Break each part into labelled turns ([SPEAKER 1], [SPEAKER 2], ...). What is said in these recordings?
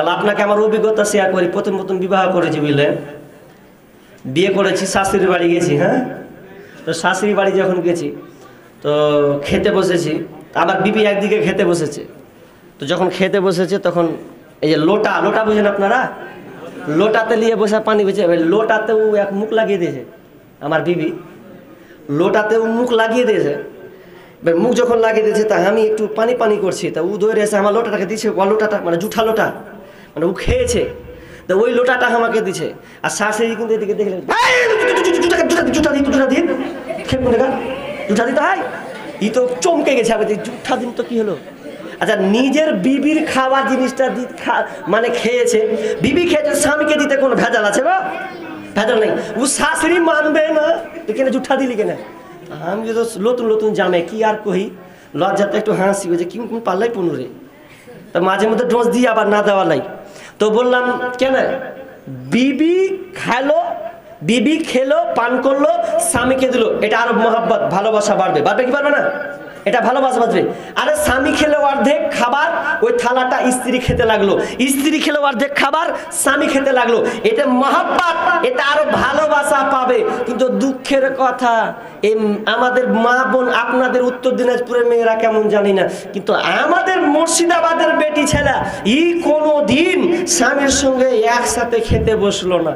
[SPEAKER 1] তাহলে আপনাকে আমার অভিজ্ঞতা শেয়ার করি। প্রথম প্রথম বিবাহ করেছি বুঝলেন, বিয়ে করেছি, শাশুড়ির বাড়ি গেছি। হ্যাঁ, তো শাশুড়ি বাড়ি যখন গেছি তো খেতে বসেছি, আবার বিবি একদিকে খেতে বসেছে। তো যখন খেতে বসেছে তখন এই যে লোটা লোটা বুঝেন আপনারা, লোটাতে নিয়ে বসে পানি বেঁচে, লোটাতেও এক মুখ লাগিয়ে দিয়েছে আমার বিবি, লোটাতেও মুখ লাগিয়ে দিয়েছে। এবার মুখ যখন লাগিয়ে দিয়েছে তা আমি একটু পানি পানি করছি, তা ও ধরে এসে আমার লোটাটাকে দিচ্ছে, ও লোটাটা মানে জুঠা লোটা, মানে ও খেয়েছে, তা ওই লোটাটা আমাকে দিচ্ছে। আর শাশুড়ি কিন্তু এদিকে দেখলেন জুঠা দিন জুঠা দিতে হয়, ই তো চমকে গেছে, আমি জুঠা দিন তো কি হলো। আচ্ছা, নিজের বিবির খাওয়ার জিনিসটা মানে খেয়েছে, বিবি খেয়েছে, স্বামীকে দিতে কোনো ভেজাল আছে গো? ভেজাল নেই। ও শাশুড়ি মানবে না, এখানে জুঠা দিলি কেন? আমি তো নতুন নতুন জামে কি আর কহি, লজ্জাতে একটু হাসি হয়েছে, কি কোন পাল্লাই পনুরে, তা মাঝে মধ্যে ডোজ দিয়ে আবার না দেওয়া লাই। তো বললাম কেন, বিবি খাইলো, বিবি খেলো, পান করলো, স্বামীকে দিল, এটা আরো মহাব্বত, ভালোবাসা বাড়বে। বাড়বে কি পারবে না? এটা ভালোবাসা বাঁচবে। আরে স্বামী খেলে অর্ধেক খাবার, ওই থালাটা স্ত্রী খেতে লাগলো, স্ত্রী খেলে অর্ধেক খাবার, স্বামী খেতে লাগলো, এটা মহাব্বত, এটা আরো ভালোবাসা পাবে। কিন্তু দুঃখের কথা, এই আমাদের মা বোন, আপনাদের উত্তর দিনাজপুরের মেয়েরা কেমন জানি না, কিন্তু আমাদের মুর্শিদাবাদের বেটি ছেলে ই কোনো দিন স্বামীর সঙ্গে একসাথে খেতে বসলো না,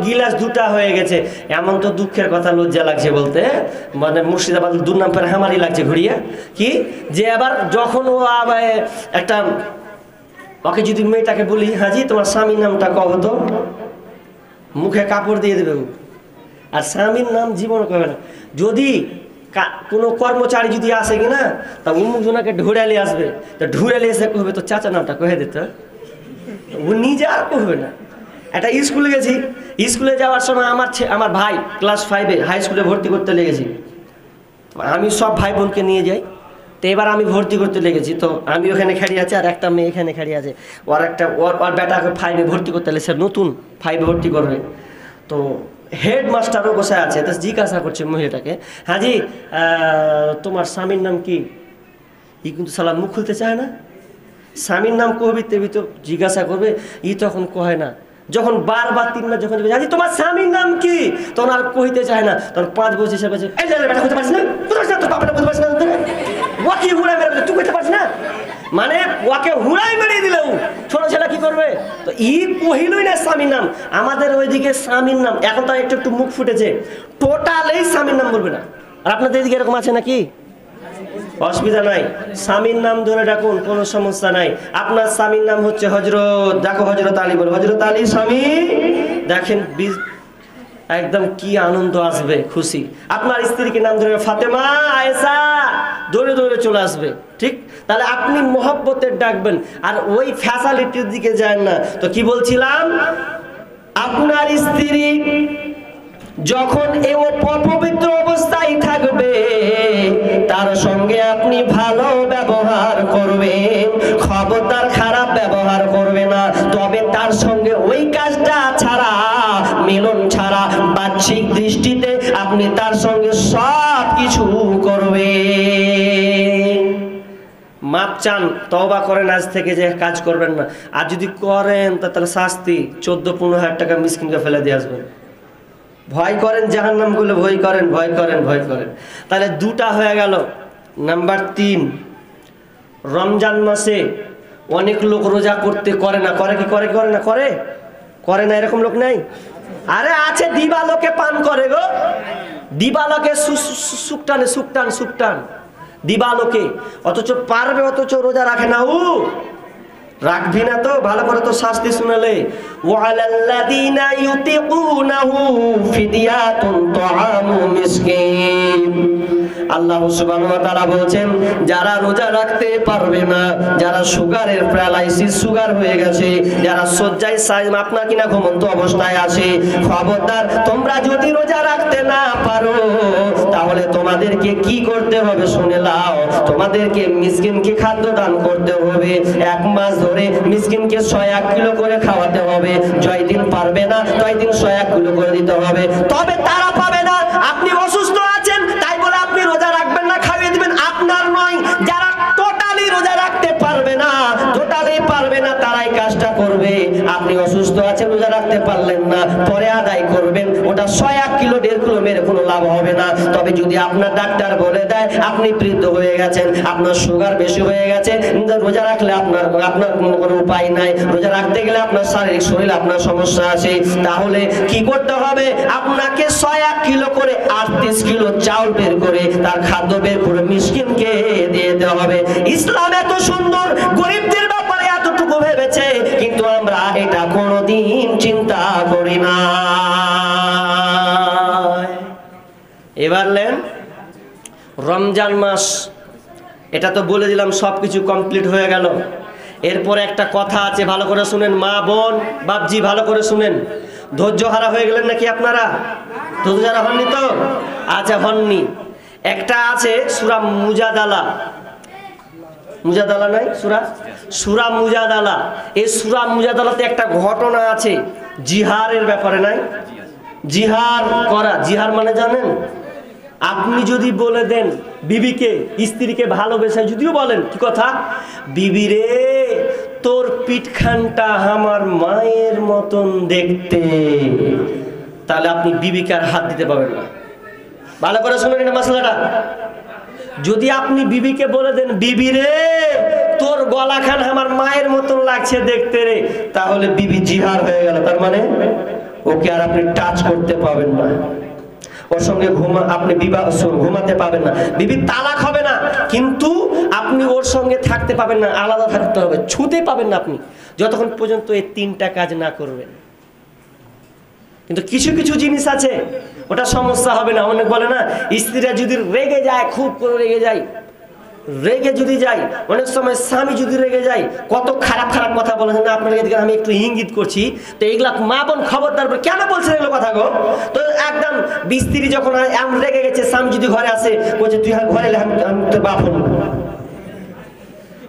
[SPEAKER 1] গিলাস দুটা হয়ে গেছে। এমন তো দুঃখের কথা, লজ্জা লাগছে বলতে, মানে মুর্শিদাবাদ দুর্নাম পরে আমারই লাগছে ঘুরিয়ে কি, যে আবার যখন ও একটা ওকে যদি মেয়েটাকে বলি, হাজি তোমার স্বামীর নামটা কব তো, মুখে কাপড় দিয়ে দেবে, আর স্বামীর নাম জীবন কবে না। যদি কোনো কর্মচারী যদি আসে কিনা, তা উমুক জনাকে ঢুড়ালি আসবে, তো ঢুড়ালি এসে কহবে তো চাচা নামটা কহে দিত, ও নিজে আর কহবে না। একটা স্কুলে গেছি, স্কুলে যাওয়ার সময় আমার ভাই ক্লাস 5-এ হাই স্কুলে ভর্তি করতে লেগেছি। আমি সব ভাই বোনকে নিয়ে যাই, তো এবার আমি ভর্তি করতে লেগেছি, তো আমি ওখানে খেড়ে আছি, আর একটা মেয়ে এখানে খেড়ে আছে, ওর বেটাকে 5-এ ভর্তি করতে লেগেছে, নতুন 5-এ ভর্তি করবে। তো হেডমাস্টারও বসে আছে, তো জিজ্ঞাসা করছে মহিলাটাকে, হাজি তোমার স্বামীর নাম কি? ই কিন্তু সালা মুখ খুলতে চায় না, স্বামীর নাম কহবি তেবি তো জিজ্ঞাসা করবে, ই তখন কহে না। যখন বারবার 3 মাস যখন হাজি তোমার স্বামীর নাম কি, তখন আর কহিতে চায় না, তখন 5 বছর হিসেবে বলছে, এই বেটা হতে পারছিস না, তোর বাপটা বলতে পারছিস না, ওকে হুড়াই মেরে তুই কইতে পারছিস না, মানে ওকে হুড়াই মেরে দিল। ছোট ছেলে কি করবে? তো ই কহিলই না স্বামীর নাম। আমাদের ওইদিকে স্বামীর নাম এখন তো একটু একটু মুখ ফুটেছে, টোটালেই স্বামীর নাম বলবে না। আর আপনাদের এদিকে এরকম আছে নাকি? অসুবিধা নাই, স্বামীর নাম ধরে ডাকুন, কোনো সমস্যা নাই। আপনার স্বামীর নাম হচ্ছে হযরত, দেখো হযরত আলী বলে, হযরত আলী স্বামী, দেখেন একদম কি আনন্দ আসবে, খুশি। আপনার স্ত্রীকে নাম ধরে ফাতেমা, আয়েশা, দৌড়ে দৌড়ে চলে আসবে। ঠিক, তাহলে আপনি মহব্বতের ডাকবেন, আর ওই ফ্যাসিলিটির দিকে যান না। তো কি বলছিলাম, আপনার স্ত্রী যখন এই অপবিত্র অবস্থায় থাকবে, তার সঙ্গে আপনি ভালো ব্যবহার করবেন, খবরদার খারাপ ব্যবহার করবে না। তবে তার সঙ্গে ওই কাজটা ছাড়া, মিলন ছাড়া, বাহ্যিক দৃষ্টিতে আপনি তার সঙ্গে সব কিছু করবেন। মাপ চান, তওবা করেন আজ থেকে যে কাজ করবেন না। আর যদি করেন তাহলে শাস্তি 14-15 হাজার টাকা মিসকিনকে ফেলে দিয়ে আসবেন। ভয় করেন জাহান্নাম গুলো, ভয় করেন, ভয় করেন, ভয় করেন। তাহলে 2টা হয়ে গেল। নাম্বার 3, রমজান মাসে অনেক লোক রোজা করতে করে না, করে কি করে, করে না, করে করে না, এরকম লোক নেই? আরে আছে, দিবালোকে পান করে গো, দিবালোকে সুকটান সুকটান সুকটান দিবালোকে, অথচ পারবে, অথচ রোজা রাখে না। রাখবি না তো ভালো করে তো শাস্তি শুনালে, ওয়ালাল্লাযীনা ইউতিকুনাহু ফিদিয়াতুন তাআমু মিসকিন। আল্লাহ সুবহানাহু ওয়া তাআলা বলেন, যারা রোজা রাখতে পারবে না, যারা সুগারের প্যারালাইসিস, সুগার হয়ে গেছে, যারা শয্যায় আপনার কিনা ঘুমন্ত অবস্থায় আছে, খবরদার তোমরা যদি রোজা রাখতে না পারো, তাহলে তোমাদেরকে কি করতে হবে শুনে নাও। তোমাদেরকে মিসকিনকে খাদ্য দান করতে হবে, 1 মাস ধরে মিসকিনকে 100 কিলো করে খাওয়াতে হবে। জয় দিন পারবে না, তাই দিন 100 কিলো করে দিতে হবে। তবে তারা পাবে না, আপনি অসুস্থ আছেন তাই বলে আপনি রোজা রাখবেন না, খাইয়ে দিবেন, আপনার নয়। যারা টোটালি রোজা রাখতে পারবে না, টোটালি পারবে না, তারাই কাজ কাজটা করবে, আপনি অসুস্থ আছেন, রোজা রাখতে পারলেন না, পরে আদায় করবেন, ওটা 1 কিলো 1.5 কিলো মেরে কোনো লাভ হবে না। তবে যদি আপনার ডাক্তার বলে দেয় আপনি বৃদ্ধ হয়ে গেছেন, আপনার সুগার বেশি হয়ে গেছে, রোজা রাখলে আপনার কোনো উপায় নাই, রোজা রাখতে গেলে আপনার শারীরিক শরীরে আপনার সমস্যা আছে, তাহলে কি করতে হবে? আপনাকে 1 কিলো করে 38 কিলো চাউল বের করে তার খাদ্য বের করে মিসকিনকে দিয়ে দেওয়া হবে। ইসলাম এত সুন্দর, গরিবদের ব্যাপারে এতটুকু ভেবেছে, কিন্তু আমরা এটা কোনোদিন চিন্তা করি না। এবার নেন রমজান মাস, এটা তো বলে দিলাম, সবকিছু কমপ্লিট হয়ে গেল। এরপরে একটা কথা আছে, ভালো করে শুনেন, মা বোন বাপজি ভালো করে শুনেন। ধৈর্য হারা হয়ে গেলেন নাকি আপনারা? ধৈর্য হারা হননি তো? আচ্ছা, হননি। একটা আছে সূরা মুজাদালা, মুজাদালা নাই সূরা মুজাদালা। এই সূরা মুজাদালাতে একটা ঘটনা আছে জিহারের ব্যাপারে, নাই? জিহার করা, জিহার মানে জানেন? আপনি যদি বলে দেন বিবিকে, স্ত্রীকে ভালোবেসে যদিও বলেন, কি কথা, বিবি রে তোর পিঠখানটা আমার মায়ের মতন দেখতে, তাহলে আপনি বিবিকে আর হাত দিতে পারবেন না। ভালো করে শুনুন এটা মশলাটা। যদি আপনি বিবিকে বলে দেন বিবি রে তোর গলাখান আমার মায়ের মতন লাগছে দেখতে রে, তাহলে বিবি জিহার হয়ে গেল, তার মানে ওকে আর আপনি টাচ করতে পাবেন না, ওর সঙ্গে আপনি ঘুমাতে পাবেন না, বিবি তালাক হবে না, কিন্তু আপনি ওর সঙ্গে থাকতে পাবেন না, আলাদা থাকতে হবে, ছুঁতে পাবেন না আপনি যতক্ষণ পর্যন্ত এই 3টা কাজ না করবেন। কিন্তু কিছু কিছু জিনিস আছে ওটা সমস্যা হবে না। অনেক বলে না, স্ত্রীরা যদি রেগে যায়, খুব করে রেগে যায়, রেগে যদি যায়, অনেক সময় স্বামী যদি রেগে যায়, কত খারাপ খারাপ কথা বলেছেন না আপনার এদিকে, আমি একটু ইঙ্গিত করছি তো, এগুলা মা বোন খবরদার, কেন বলছেন এগুলো কথা গো? তো একদম স্ত্রী যখন এমন রেগে গেছে, স্বামী যদি ঘরে আসে, বলছে তুই ঘরে এলে আমি তোর বাপ হন,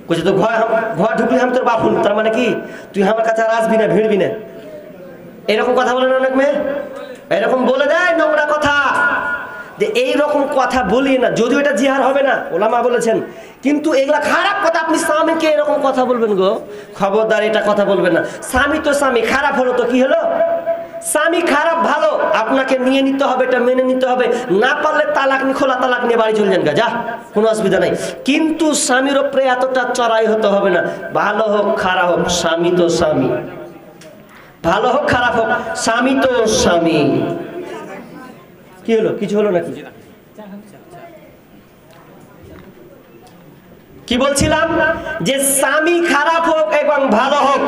[SPEAKER 1] বলছে তো ঘর ঢুকলে আমি তোর বাপ হন, তার মানে কি তুই আমার কাছে আর আসবি না, ভিড়বি না, এরকম কথা বলে না অনেক মেয়ে, এরকম বলে দেয় নোংরা কথা। যে এইরকম কথা বলি না, যদিও এটা জিহার হবে না, ওলামা বলেছেন, কিন্তু এগুলা খারাপ কথা, আপনি স্বামীকে এরকম কথা বলবেন গো, খবরদার এটা কথা বলবেন না। স্বামী তো স্বামী, খারাপ হলো তো কি হলো, স্বামী খারাপ ভালো আপনাকে নিয়ে নিতে হবে, এটা মেনে নিতে হবে, না পারলে তালাক নিয়ে, খোলা তালাক নিয়ে বাড়ি চলে যান গা, যা, কোনো অসুবিধা নাই। কিন্তু স্বামীর ওপরে এতটা চড়াই হতে হবে না, ভালো হোক খারাপ হোক স্বামী তো স্বামী, ভালো হোক খারাপ হোক স্বামী তো স্বামী। কি হলো, কিছু হলো নাকি? কি বলছিলাম, যে স্বামী খারাপ হোক এবং ভালো হোক,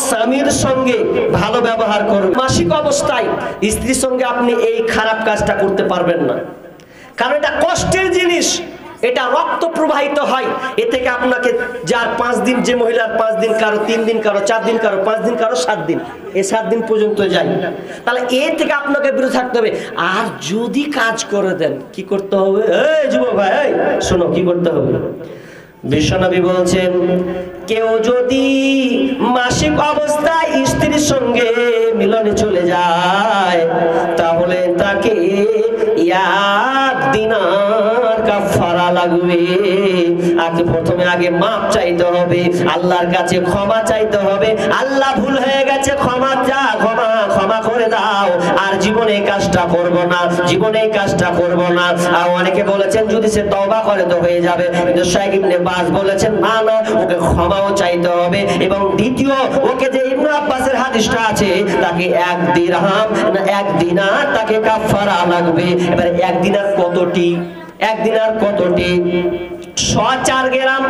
[SPEAKER 1] স্বামীর সঙ্গে ভালো ব্যবহার করুন। মাসিক অবস্থায় স্ত্রীর সঙ্গে আপনি এই খারাপ কাজটা করতে পারবেন না, কারণ এটা কষ্টের জিনিস, এটা রক্ত প্রবাহিত হয়, এ থেকে আপনাকে যার 5 দিন, যে মহিলার 5 দিন, কারো 3 দিন, কারো 4 দিন, কারো 5 দিন, কারো 7 দিন, এই 7 দিন পর্যন্ত যায়, তাহলে এ থেকে আপনাকে বিরত থাকতে হবে। আর যদি কাজ করে দেন, কি করতে হবে? এই যুবক ভাই, এই শোনো, কি করতে হবে? বিশ্বনবী বলছেন, কেউ যদি মাসিক অবস্থায় স্ত্রীর সঙ্গে মিলনে চলে যায়, তাহলে তাকে 1 দিনার কাফারা লাগবে। প্রথমে আগে মাপ চাইতে হবে, আল্লাহর কাছে ক্ষমা চাইতে হবে, আল্লাহ ভুল হয়ে গেছে, ক্ষমা করে দাও, আর জীবনে এই কাজটা করব না, জীবনে এই কাজটা করব না। আর অনেকে বলেছেন যদি সে তওবা করে তো হয়ে যাবে, কিন্তু শাইখ ইবনে বাজ বলেছেন না, ওকে ক্ষমাও চাইতে হবে। এবং দ্বিতীয়, ওকে যে ইবনে আব্বাসের হাদিসটা আছে, তাকে 1 দিরহাম না 1 দিনার তাকে কাফারা লাগবে। এবারে 1 দিনার কতটি? 1 দিনার কতটি? 104 গ্রাম।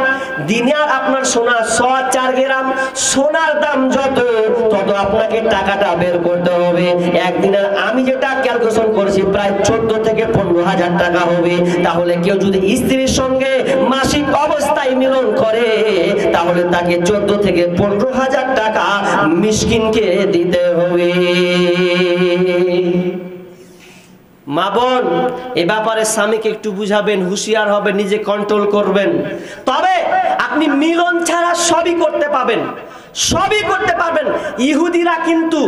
[SPEAKER 1] দিনার আপনার সোনা 104 গ্রাম, সোনার দাম যত, তত আপনাকে টাকাটা বের করতে হবে। 1 দিনার আমি যেটা ক্যালকুলেশন করেছি, প্রায় 14 থেকে 15,000 টাকা হবে। তাহলে কেউ যদি স্ত্রীর সঙ্গে মাসিক অবস্থায় মিলন করে, তাহলে তাকে 14 থেকে 15,000 টাকা মিসকিনকে দিতে হবে। মা বোন, এ ব্যাপারে স্বামীকে একটু বুঝাবেন, হুঁশিয়ার হবেন, নিজে কন্ট্রোল করবেন। তবে আপনি মিলন ছাড়া সবই করতে পাবেন, সবই করতে পারবেন। ইহুদিরা কিন্তু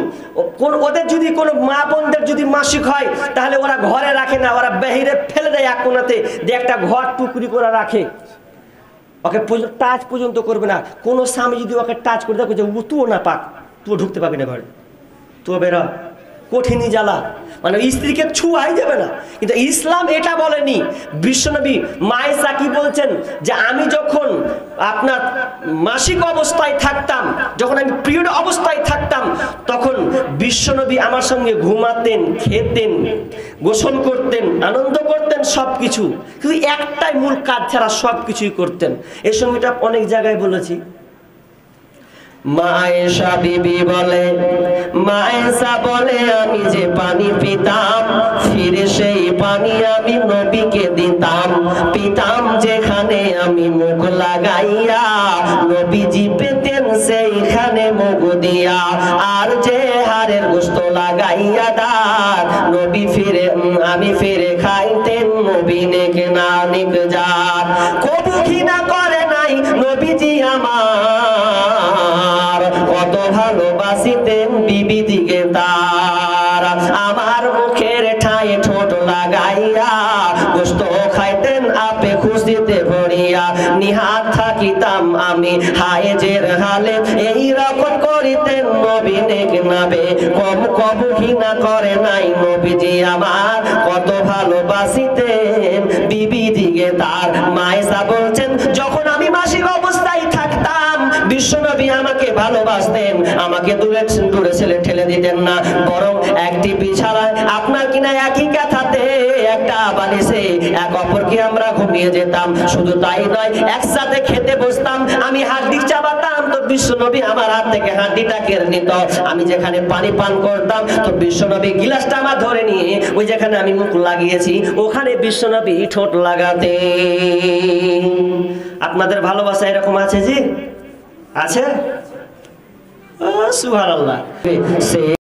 [SPEAKER 1] ওদের যদি কোনো মা বোনদের যদি মাসিক হয়, তাহলে ওরা ঘরে রাখে না, ওরা বাহিরে ফেলে দেয় এক কোণাতে, দিয়ে একটা ঘর টুকরি করে রাখে। ওকে টাচ পর্যন্ত করবে না। কোনো স্বামী যদি ওকে টাচ করে দেখো যে তুও না পাক, তুও ঢুকতে পারবি না ঘরে, তুও বেরা, কঠিনই জ্বালা, মানে স্ত্রীকে ছুঁয়াই যাবে না। কিন্তু ইসলাম এটা বলেনি। বিশ্বনবী মায়েশা কি বলছেন যে আমি যখন আপনার মাসিক অবস্থায় থাকতাম, যখন আমি পিরিয়ড অবস্থায় থাকতাম, তখন বিশ্বনবী আমার সঙ্গে ঘুমাতেন, খেতেন, গোসল করতেন, আনন্দ করতেন, সব কিছু। কিন্তু একটাই মূল কাজ ছাড়া সব কিছুই করতেন। এই সঙ্গীটা অনেক জায়গায় বলেছি। মায়েশা বিবি বলে, মায়েশা বলে আমি যে পানি পিতাম, ফিরে সেই পানি আমি নবীকে দিতাম। পিতাম যেখানে আমি মুখ লাগাইয়া, নবীজি পেতেন সেইখানে মুখ দিয়া। আর যে হাড়ের গোশত লাগাইয়া দাঁত, নবী ফিরে আমি ফিরে খাইতেন, নবী নেকে না নিক যার। কবু ঘৃণা করে নাই নবীজি আমার, কত ভালোবাসিতেন বিবি দিকে তার। আমার মুখের ঠায়ে ঠোঁট লাগাইয়া গোশত খাইতেন আপে খুশিতে ভরিয়া। নিহাত থাকিতাম আমি হায়েজের হালে, এই রকম করিতেন নবী নেক নাবে। কবু ঘৃণা করে নাই নবীজি আমার, কত ভালোবাসিতেন বিবি দিকে তার। মায়েশা বলছেন যখন আমি মাসিক অবস্থায় থাকতাম, বিশ্বনবী আমাকে ভালোবাসতেন, আমাকে দূরে দূরে ছেলে ঠেলে দিতেন না, বরং একটি বিছানায় আপনার কিনা একই কাঁথাতে একটা বালিশে এক অপরকে আমরা ঘুমিয়ে যেতাম। শুধু তাই নয়, একসাথে খেতে বসতাম, আমি হাড্ডি চাবাতাম তো বিশ্বনবী আমার হাত থেকে হাড্ডিটা কেড়ে নিত। আমি যেখানে পানি পান করতাম তো বিশ্বনবী গিলাসটা আমার ধরে নিয়ে ওই যেখানে আমি মুখ লাগিয়েছি ওখানে বিশ্বনবী ঠোঁট লাগাতে। আপনাদের ভালোবাসা এরকম আছে জি? আছে? সুবহানাল্লাহ।